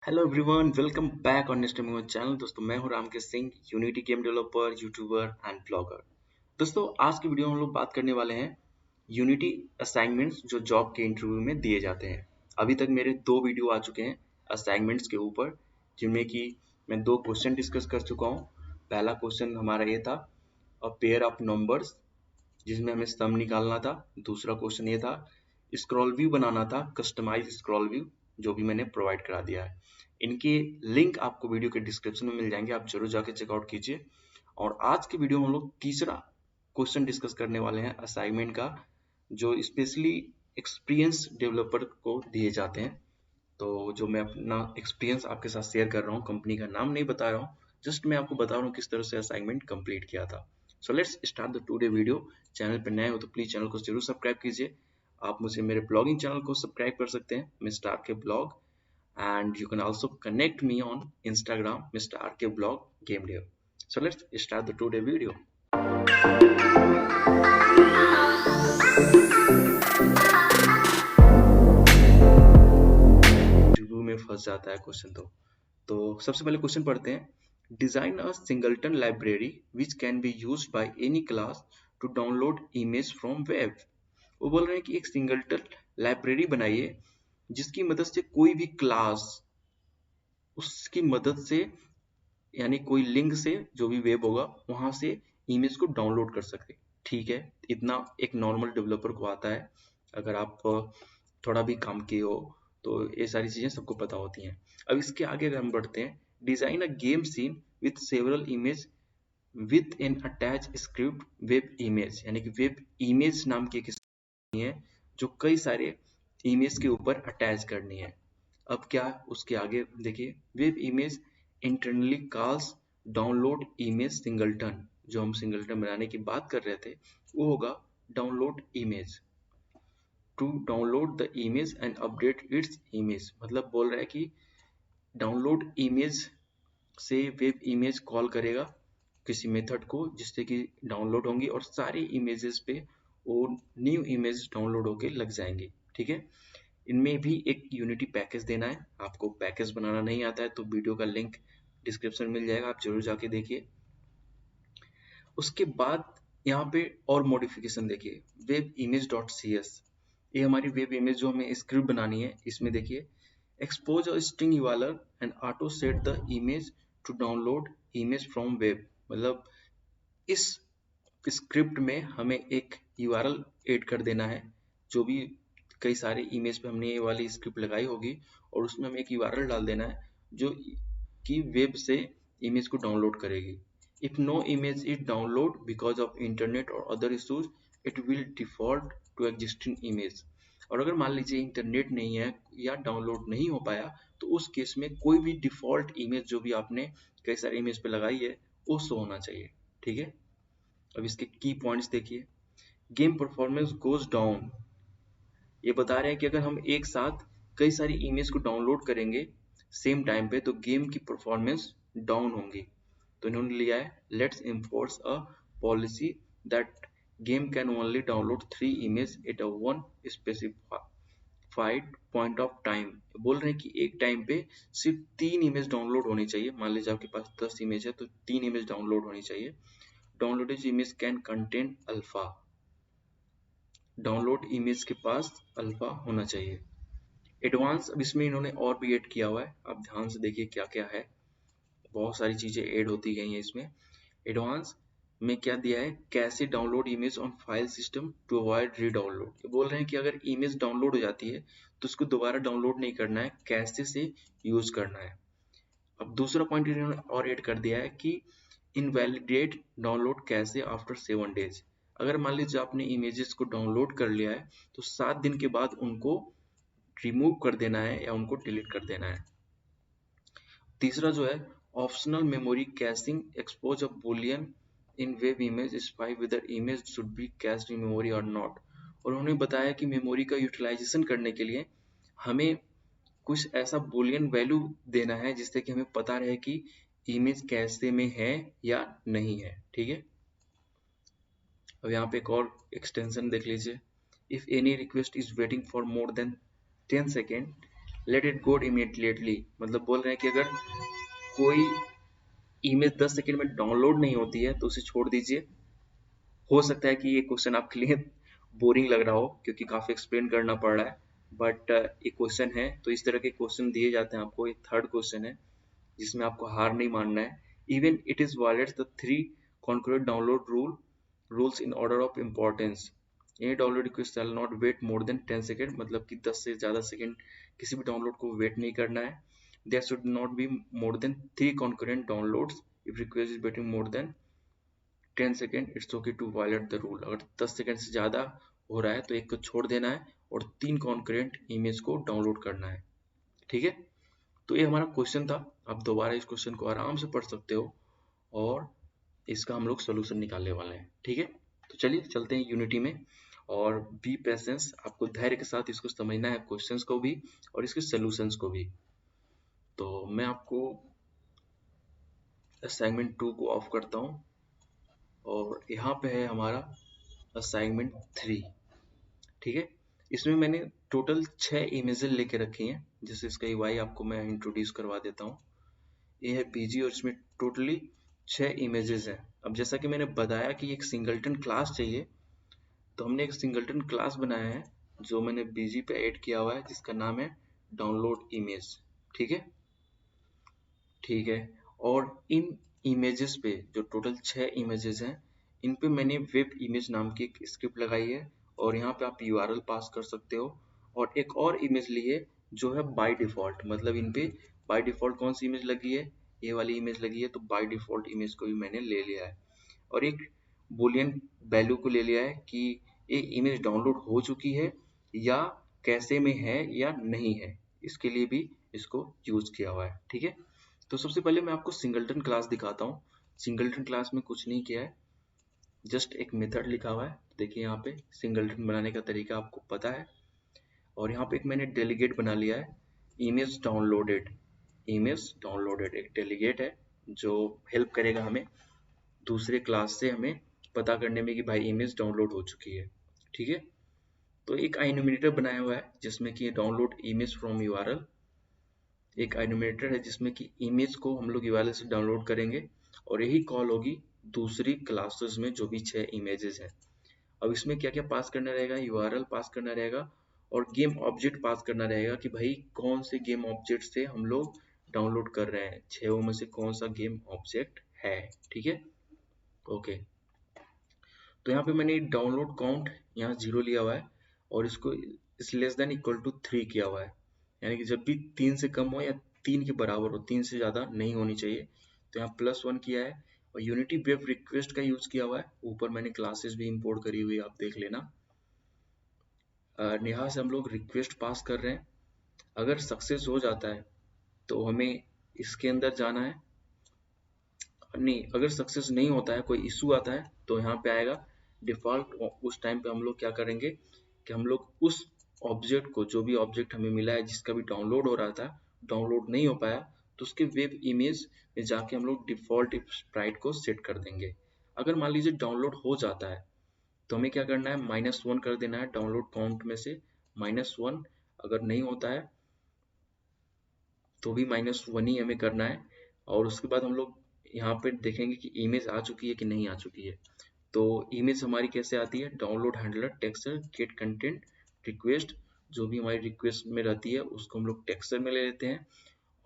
Hello everyone, welcome back on next channel. दोस्तों, मैं हूं Ramkesh Singh, unity game developer, YouTuber and blogger. दोस्तों, आज की वीडियो में हम लोग बात करने वाले हैं यूनिटी असाइनमेंट्स जो जॉब के इंटरव्यू में दिए जाते हैं। अभी तक मेरे 2 वीडियो आ चुके हैं असाइनमेंट्स के ऊपर, जिनमें कि मैं 2 क्वेश्चन डिस्कस कर चुका हूँ। पहला क्वेश्चन हमारा ये था, अ पेयर ऑफ नंबर्स, जिसमें हमें सम निकालना था। दूसरा क्वेश्चन ये था, स्क्रॉल व्यू बनाना था, कस्टमाइज स्क्रॉल व्यू, जो भी मैंने प्रोवाइड करा दिया है। इनके लिंक आपको वीडियो के डिस्क्रिप्शन में मिल जाएंगे, आप जरूर जाके चेकआउट कीजिए। और आज के वीडियो में हम लोग तीसरा क्वेश्चन डिस्कस करने वाले हैं असाइनमेंट का, जो स्पेशली एक्सपीरियंस डेवलपर को दिए जाते हैं। तो जो मैं अपना एक्सपीरियंस आपके साथ शेयर कर रहा हूँ, कंपनी का नाम नहीं बता रहा हूँ, जस्ट मैं आपको बता रहा हूँ किस तरह से असाइनमेंट कंप्लीट किया था। So let's start the today video. Channel पर नए हो तो प्लीज चैनल को जरूर सब्सक्राइब कीजिए। आप मुझे मेरे ब्लॉगिंग चैनल को सब्सक्राइब कर सकते हैं, मिस्टर आर के blog, and you can also connect me on Instagram, Mr. RK Blog Game Dev. So let's start the today video. Review में फंस जाता है क्वेश्चन। तो सबसे पहले क्वेश्चन पढ़ते हैं। Design a singleton library which can be used by any class to download image from web. वो बोल रहे हैं कि एक सिंगलटन लाइब्रेरी बनाइए जिसकी मदद से कोई भी क्लास उसकी मदद से, यानी कोई लिंक से, जो भी वेब होगा वहां से इमेज को डाउनलोड कर सकते। ठीक है, इतना एक नॉर्मल डेवलपर को आता है। अगर आप थोड़ा भी काम किए हो तो ये सारी चीजें सबको पता होती हैं। अब इसके आगे अगर हम बढ़ते हैं, design a game seen with several image with an attach script web image, यानी कि वेब इमेज नाम की एक है जो कई सारे इमेज के ऊपर अटैच करनी है। अब क्या उसके आगे देखिए, web image internally calls download image singleton. जो हम सिंगलटन बनाने की बात कर रहे थे वो होगा download image. To download the image and update its image, मतलब बोल रहा है कि डाउनलोड इमेज से वेब इमेज कॉल करेगा किसी मेथड को, जिससे कि डाउनलोड होंगी और सारी इमेजेस पे वो न्यू इमेज डाउनलोड होके लग जाएंगे। ठीक है, इनमें भी एक यूनिटी पैकेज देना है। आपको पैकेज बनाना नहीं आता है तो वीडियो का लिंक डिस्क्रिप्शन में मिल जाएगा, आप जरूर जाके देखिए। उसके बाद यहाँ पे और मॉडिफिकेशन देखिए, web image dot C S, ये हमारी वेब इमेज जो हमें स्क्रिप्ट बनानी है। इसमें देखिए, expose a string URL and auto set the image to download image from web, मतलब इस स्क्रिप्ट में हमें एक URL ऐड कर देना है। जो भी कई सारे इमेज पे हमने ये वाली स्क्रिप्ट लगाई होगी और उसमें हमें एक URL डाल देना है जो कि वेब से इमेज को डाउनलोड करेगी। If no image is download because of internet और other issues, it will default to existing image. और अगर मान लीजिए इंटरनेट नहीं है या डाउनलोड नहीं हो पाया, तो उस केस में कोई भी डिफॉल्ट इमेज जो भी आपने कई सारे इमेज पे लगाई है वो शो होना चाहिए। ठीक है, अब इसके की पॉइंट्स देखिए। गेम परफॉर्मेंस गोज डाउन, ये बता रहे हैं कि अगर हम एक साथ कई सारी इमेज को डाउनलोड करेंगे सेम टाइम पे तो गेम की परफॉर्मेंस डाउन होंगी। तो इन्होंने लिया है, let's enforce a policy that game can only download 3 image at a one specified point of time. बोल रहे हैं कि एक टाइम पे सिर्फ 3 इमेज डाउनलोड होनी चाहिए। मान लीजिए आपके पास 10 इमेज है तो 3 इमेज डाउनलोड होनी चाहिए। Downloaded image can contain alpha, download image के पास अल्फा होना चाहिए। एडवांस, अब इसमें इन्होंने और भी ऐड किया हुआ है, आप ध्यान से देखिए क्या क्या है। बहुत सारी चीजें ऐड होती गई हैं इसमें। एडवांस में क्या दिया है, कैसे download image on file system to avoid redownload. बोल रहे हैं कि अगर इमेज डाउनलोड हो जाती है तो उसको दोबारा डाउनलोड नहीं करना है, कैसे से यूज करना है। अब दूसरा पॉइंट इन्होंने और ऐड कर दिया है कि इनवैलिडेट डाउनलोड कैसे आफ्टर 7 डेज। अगर मान लीजिए आपने इमेजेस को डाउनलोड कर लिया है तो 7 दिन के बाद उनको रिमूव कर देना है या उनको डिलीट कर देना है। तीसरा जो है, optional memory caching, expose a boolean in web image spy whether image should be cached in memory और नॉट। और उन्होंने बताया कि मेमोरी का यूटिलाइजेशन करने के लिए हमें कुछ ऐसा बुलियन वैल्यू देना है जिससे कि हमें पता रहे कि इमेज कैशे में है या नहीं है। ठीक है, अब यहाँ पे एक और एक्सटेंशन देख लीजिए। If any request is waiting for more than 10 second, let it go immediately, मतलब बोल रहे हैं कि अगर कोई इमेज 10 सेकंड में डाउनलोड नहीं होती है तो उसे छोड़ दीजिए। हो सकता है कि ये क्वेश्चन आपके लिए बोरिंग लग रहा हो क्योंकि काफी एक्सप्लेन करना पड़ रहा है, बट एक क्वेश्चन है तो इस तरह के क्वेश्चन दिए जाते हैं आपको। ये थर्ड क्वेश्चन है जिसमें आपको हार नहीं मानना है। Even it is violets the 3 concurrent download rules in order of importance. Any download request shall not wait more than 10 second, मतलब कि 10 से ज़्यादा सेकेंड किसी भी डाउनलोड को वेट नहीं करना है। There should not be more than 3 concurrent downloads. If request is waiting more than 10 second, it's okay to violate the rule. अगर 10 सेकेंड से ज़्यादा हो रहा है तो एक को छोड़ देना है और 3 concurrent इमेज को डाउनलोड करना है। ठीक है, तो ये हमारा क्वेश्चन था। आप दोबारा इस क्वेश्चन को आराम से पढ़ सकते हो और इसका हम लोग सोल्यूशन निकालने वाले हैं। ठीक है, तो चलिए चलते हैं यूनिटी में। और बी पेशेंस, आपको धैर्य के साथ इसको समझना है, क्वेश्चंस को भी और इसके सॉल्यूशंस को भी। तो मैं आपको असाइनमेंट 2 को ऑफ करता हूँ और यहाँ पे है हमारा असाइनमेंट 3। ठीक है, इसमें मैंने टोटल 6 इमेजेस लेके रखी हैं। जैसे इसका यूआई आपको मैं इंट्रोड्यूस करवा देता हूँ। ये है पीजी और इसमें टोटली 6 इमेजेस हैं। अब जैसा कि मैंने बताया कि एक सिंगलटन क्लास चाहिए, तो हमने एक सिंगलटन क्लास बनाया है जो मैंने बीजी पे ऐड किया हुआ है, जिसका नाम है डाउनलोड इमेज। ठीक है, ठीक है, और इन इमेजेस पे जो टोटल 6 इमेजेस हैं, इन पे मैंने वेब इमेज नाम की एक स्क्रिप्ट लगाई है और यहाँ पे आप यूआरएल पास कर सकते हो। और एक और इमेज ली है जो है बाय डिफॉल्ट, मतलब इन पे बाय डिफॉल्ट कौन सी इमेज लगी है, ये वाली इमेज लगी है, तो बाय डिफॉल्ट इमेज को भी मैंने ले लिया है। और एक बुलियन वैल्यू को ले लिया है कि ये इमेज डाउनलोड हो चुकी है या कैसे में है या नहीं है, इसके लिए भी इसको यूज किया हुआ है। ठीक है, तो सबसे पहले मैं आपको सिंगलटन क्लास दिखाता हूँ। सिंगलटन क्लास में कुछ नहीं किया है, जस्ट एक मेथड लिखा हुआ है। देखिए यहाँ पे सिंगलटन बनाने का तरीका आपको पता है। और यहाँ पे एक मैंने डेलीगेट बना लिया है, इमेज डाउनलोडेड। इमेज डाउनलोडेड एक डेलीगेट है जो हेल्प करेगा हमें दूसरे क्लास से हमें पता करने में कि भाई इमेज डाउनलोड हो चुकी है। ठीक है, तो एक एनिमेटर बनाया हुआ है जिसमें कि डाउनलोड इमेज फ्रॉम यूआरएल। एक एनिमेटर है जिसमें कि इमेज को हम लोग यूआरएल से डाउनलोड करेंगे और यही कॉल होगी दूसरी क्लासेस में जो भी 6 इमेजेस हैं। अब इसमें क्या क्या पास करना रहेगा, यूआरएल पास करना रहेगा और गेम ऑब्जेक्ट पास करना रहेगा कि भाई कौन से गेम ऑब्जेक्ट से हम लोग डाउनलोड कर रहे हैं, 6 में से कौन सा गेम ऑब्जेक्ट है। ठीक है, ओके। तो यहाँ पे मैंने डाउनलोड काउंट यहाँ 0 लिया हुआ है और इसको इस लेस देन इक्वल टू 3 किया हुआ है, यानी कि जब भी 3 से कम हो या 3 के बराबर हो, 3 से ज़्यादा नहीं होनी चाहिए। तो यहाँ +1 किया है और यूनिटी वेब रिक्वेस्ट का यूज़ किया हुआ है। ऊपर मैंने क्लासेस भी इंपोर्ट करी हुई है, आप देख लेना। यहाँ से हम लोग रिक्वेस्ट पास कर रहे हैं। अगर सक्सेस हो जाता है तो हमें इसके अंदर जाना है, नहीं अगर सक्सेस नहीं होता है, कोई इशू आता है, तो यहाँ पे आएगा डिफॉल्ट। उस टाइम पे हम लोग क्या करेंगे कि हम लोग उस ऑब्जेक्ट को, जो भी ऑब्जेक्ट हमें मिला है जिसका भी डाउनलोड हो रहा था, डाउनलोड नहीं हो पाया, तो उसके वेब इमेज में जाके हम लोग डिफॉल्ट स्प्राइट को सेट कर देंगे। अगर मान लीजिए डाउनलोड हो जाता है तो हमें क्या करना है, -1 कर देना है डाउनलोड काउंट में से -1। अगर नहीं होता है तो भी -1 ही हमें करना है। और उसके बाद हम लोग यहाँ पे देखेंगे कि इमेज आ चुकी है कि नहीं आ चुकी है। तो इमेज हमारी कैसे आती है, download handler texture get content request, जो भी हमारी रिक्वेस्ट में रहती है उसको हम लोग टेक्सचर में ले लेते हैं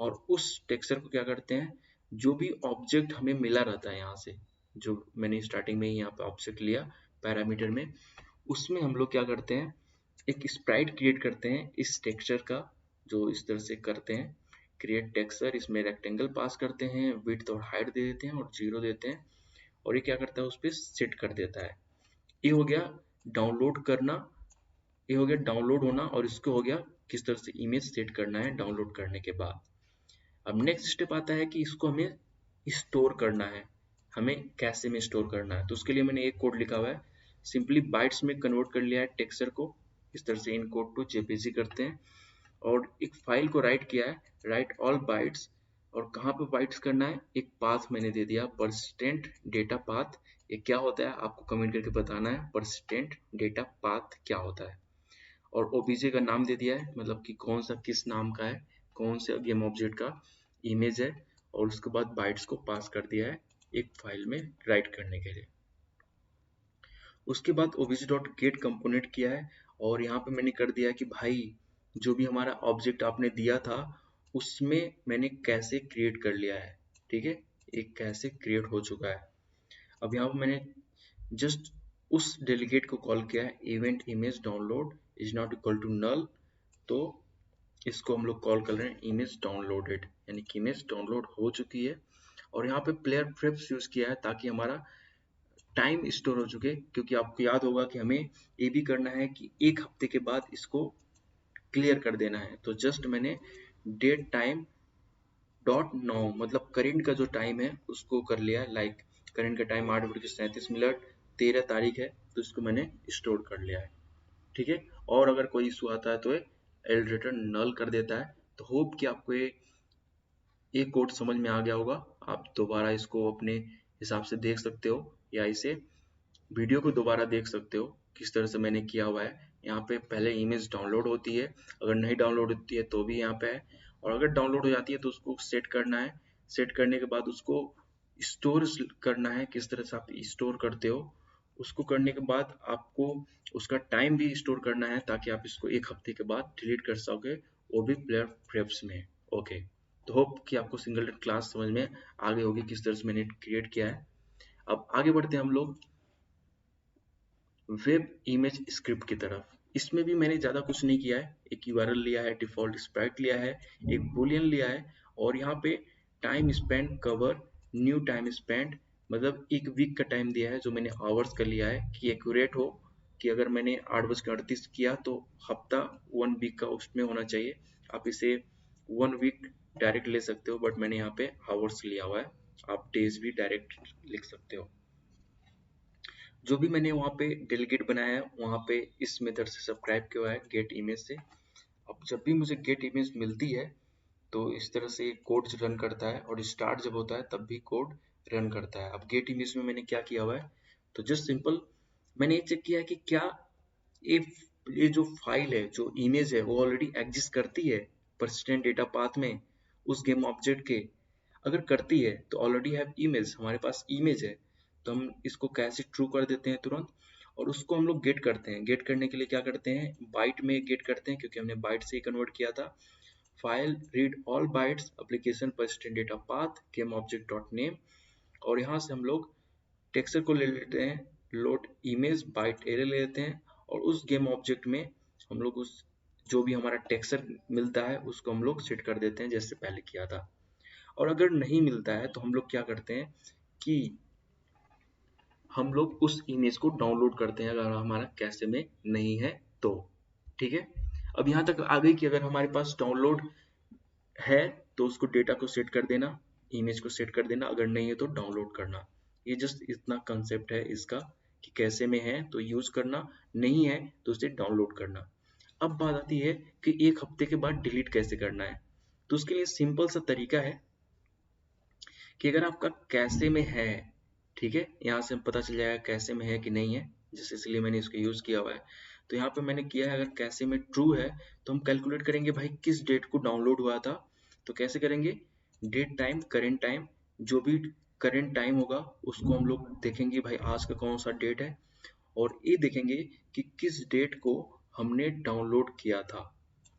और उस टेक्सचर को क्या करते हैं, जो भी ऑब्जेक्ट हमें मिला रहता है यहाँ से, जो मैंने स्टार्टिंग में ही यहाँ पे ऑब्जेक्ट लिया पैरामीटर में, उसमें हम लोग क्या करते हैं, एक स्प्राइट क्रिएट करते हैं इस टेक्सचर का, जो इस तरह से करते हैं क्रिएट टेक्सचर। इसमें रेक्टेंगल पास करते हैं, विड्थ और हाइट दे देते हैं और 0 देते हैं और ये क्या करता है, उस पर सेट कर देता है। ये हो गया डाउनलोड करना, ये हो गया डाउनलोड होना और इसको हो गया किस तरह से इमेज सेट करना है डाउनलोड करने के बाद। अब नेक्स्ट स्टेप आता है कि इसको हमें स्टोर करना है, हमें कैसे में स्टोर करना है। तो उसके लिए मैंने एक कोड लिखा हुआ है, सिंपली बाइट्स में कन्वर्ट कर लिया है टेक्सचर को। इस तरह से इन कोड टू जेपीजी करते हैं और एक फाइल को राइट किया है, राइट ऑल बाइट्स। और कहाँ पे बाइट्स करना है, एक पाथ मैंने दे दिया परसिस्टेंट डेटा पाथ। ये क्या होता है आपको कमेंट करके बताना है, परसिस्टेंट डेटा पाथ क्या होता है। और ओबीजे का नाम दे दिया है, मतलब कि कौन सा किस नाम का है, कौन से गेम ऑब्जेक्ट का इमेज है, और उसके बाद बाइट्स को पास कर दिया है एक फाइल में राइट करने के लिए। उसके बाद obj.get कंपोनेंट किया है, और यहाँ पे मैंने कर दिया है कि भाई जो भी हमारा ऑब्जेक्ट आपने दिया था उसमें मैंने कैसे क्रिएट कर लिया है, ठीक है, एक कैसे क्रिएट हो चुका है। अब यहाँ पे मैंने जस्ट उस डेलीगेट को कॉल किया है, event image download is not equal to null, तो इसको हम लोग कॉल कर रहे हैं इमेज डाउनलोडेड, यानी कि इमेज डाउनलोड हो चुकी है। और यहाँ पे प्लेयर प्रेप्स यूज किया है ताकि हमारा टाइम स्टोर हो चुके, क्योंकि आपको याद होगा कि हमें ये भी करना है कि एक हफ्ते के बाद इसको क्लियर कर देना है। तो जस्ट मैंने डेट टाइम डॉट नाउ, मतलब करेंट का जो टाइम है उसको कर लिया है, लाइक करेंट का टाइम 8:37 13 तारीख है, तो इसको मैंने स्टोर कर लिया है, ठीक है। और अगर कोई इशू आता है तो एल रिटर्न नल कर देता है। तो होप कि आपको ये कोड समझ में आ गया होगा। आप दोबारा इसको अपने हिसाब से देख सकते हो, या इसे वीडियो को दोबारा देख सकते हो किस तरह से मैंने किया हुआ है। यहाँ पे पहले इमेज डाउनलोड होती है, अगर नहीं डाउनलोड होती है तो भी यहाँ पे है, और अगर डाउनलोड हो जाती है तो उसको सेट करना है। सेट करने के बाद उसको स्टोर करना है, किस तरह से आप स्टोर करते हो। उसको करने के बाद आपको उसका टाइम भी स्टोर करना है ताकि आप इसको एक हफ्ते के बाद डिलीट कर सकोगे, वो भी प्लेयर प्रेप्स में। ओके, तो होप कि आपको सिंगलटन क्लास समझ में आ गई होगी किस तरह से मैंने क्रिएट किया है। अब आगे बढ़ते हैं हम लोग वेब इमेज स्क्रिप्ट की तरफ। इसमें भी मैंने ज़्यादा कुछ नहीं किया है, एक यूआरएल लिया है, डिफॉल्ट स्प्राइट लिया है, एक बुलियन लिया है, और यहाँ पे time spend cover new time spend, मतलब एक वीक का टाइम दिया है जो मैंने आवर्स का लिया है कि एक्यूरेट हो, कि अगर मैंने 8:38 किया तो हफ्ता 1 वीक का उसमें होना चाहिए। आप इसे 1 वीक डायरेक्ट ले सकते हो, बट मैंने यहाँ पे आवर्स लिया हुआ है, आप डेज भी डायरेक्ट लिख सकते हो। जो भी मैंने वहाँ पे डेलीगेट बनाया है वहाँ पे इस मेथड से सब्सक्राइब किया है गेट इमेज से। अब जब भी मुझे गेट इमेज मिलती है तो इस तरह से कोड रन करता है, और स्टार्ट जब होता है तब भी कोड रन करता है। अब गेट इमेज में मैंने क्या किया हुआ है, तो जस्ट सिंपल मैंने ये चेक किया है कि क्या ये ये जो फाइल है, जो इमेज है, वो ऑलरेडी एग्जिस्ट करती है पर्सिस्टेंट डेटा पाथ में उस गेम ऑब्जेक्ट के। अगर करती है तो ऑलरेडी हैव इमेज, हमारे पास इमेज है, तो हम इसको कैसे ट्रू कर देते हैं तुरंत, और उसको हम लोग गेट करते हैं। गेट करने के लिए क्या करते हैं, बाइट में गेट करते हैं, क्योंकि हमने बाइट से ही कन्वर्ट किया था। File read all bytes application persistent data path game object dot name, और यहाँ से हम लोग टेक्सचर को ले लेते हैं, लोड इमेज बाइट एरे ले लेते हैं, और उस गेम ऑब्जेक्ट में हम लोग उस जो भी हमारा टेक्सचर मिलता है उसको हम लोग सेट कर देते हैं जैसे पहले किया था। और अगर नहीं मिलता है तो हम लोग क्या करते हैं कि हम लोग उस इमेज को डाउनलोड करते हैं, अगर हमारा कैशे में नहीं है तो, ठीक है। अब यहाँ तक आ गई कि अगर हमारे पास डाउनलोड है तो उसको डेटा को सेट कर देना, इमेज को सेट कर देना, अगर नहीं है तो डाउनलोड करना। ये जस्ट इतना कंसेप्ट है इसका कि कैसे में है तो यूज करना, नहीं है तो उसे डाउनलोड करना। अब बात आती है कि एक हफ्ते के बाद डिलीट कैसे करना है। तो उसके लिए सिंपल सा तरीका है कि अगर आपका कैसे में है, ठीक है, यहाँ से पता चल जाएगा कैसे में है कि नहीं है, जैसे इसलिए मैंने इसको यूज किया हुआ है। तो यहाँ पे मैंने किया है, अगर कैसे में ट्रू है तो हम कैलकुलेट करेंगे भाई किस डेट को डाउनलोड हुआ था। तो कैसे करेंगे, डेट टाइम करेंट टाइम, जो भी करेंट टाइम होगा उसको हम लोग देखेंगे भाई आज का कौन सा डेट है, और ये देखेंगे कि किस डेट को हमने डाउनलोड किया था,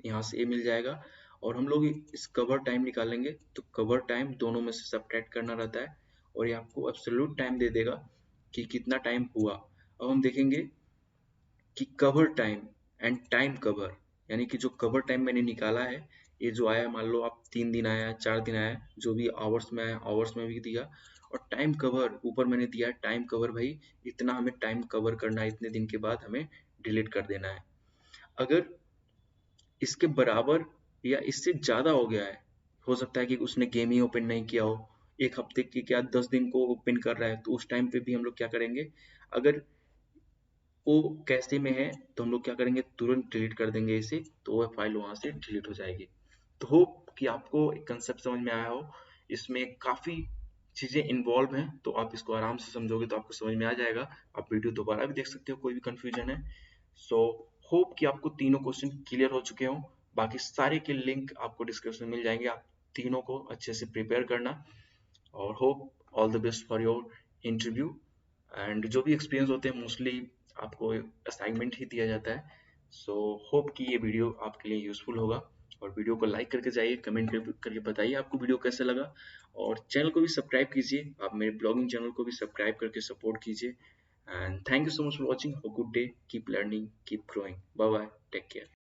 यहाँ से ये मिल जाएगा। और हम लोग इस कवर टाइम निकालेंगे, तो कवर टाइम दोनों में से सब्ट्रैक्ट करना रहता है, और ये आपको एब्सोल्यूट टाइम दे देगा कि कितना टाइम हुआ। अब हम देखेंगे कि cover time and time cover, यानी कि जो कवर टाइम मैंने निकाला है, ये जो आया मान लो आप 3 दिन आया, 4 दिन आया, जो भी आवर्स में आया आवर्स में भी दिया, और टाइम कवर ऊपर मैंने दिया टाइम कवर, भाई इतना हमें टाइम कवर करना है, इतने दिन के बाद हमें डिलीट कर देना है। अगर इसके बराबर या इससे ज्यादा हो गया है, हो सकता है कि उसने गेम ही ओपन नहीं किया हो, एक हफ्ते की क्या 10 दिन को ओपन कर रहा है, तो उस टाइम पे भी हम लोग क्या करेंगे, अगर वो कैसे में है तो हम लोग क्या करेंगे, तुरंत डिलीट कर देंगे इसे, तो वो फाइल वहां से डिलीट हो जाएगी। तो होप कि आपको एक कंसेप्ट समझ में आया हो। इसमें काफी चीजें इन्वॉल्व हैं, तो आप इसको आराम से समझोगे तो आपको समझ में आ जाएगा। आप वीडियो दोबारा भी देख सकते हो, कोई भी कंफ्यूजन है। सो होप कि आपको तीनों क्वेश्चन क्लियर हो चुके हों। बाकी सारे के लिंक आपको डिस्क्रिप्शन में मिल जाएंगे, आप तीनों को अच्छे से प्रिपेयर करना। और hope all the best for your interview. And जो भी एक्सपीरियंस होते हैं मोस्टली आपको असाइनमेंट ही दिया जाता है। सो होप कि ये वीडियो आपके लिए यूजफुल होगा। और वीडियो को लाइक करके जाइए, कमेंट करके बताइए आपको वीडियो कैसा लगा। और चैनल को भी सब्सक्राइब कीजिए, आप मेरे ब्लॉगिंग चैनल को भी सब्सक्राइब करके सपोर्ट कीजिए। And thank you so much for watching. Have a good day. Keep learning, keep growing. Bye bye. Take care.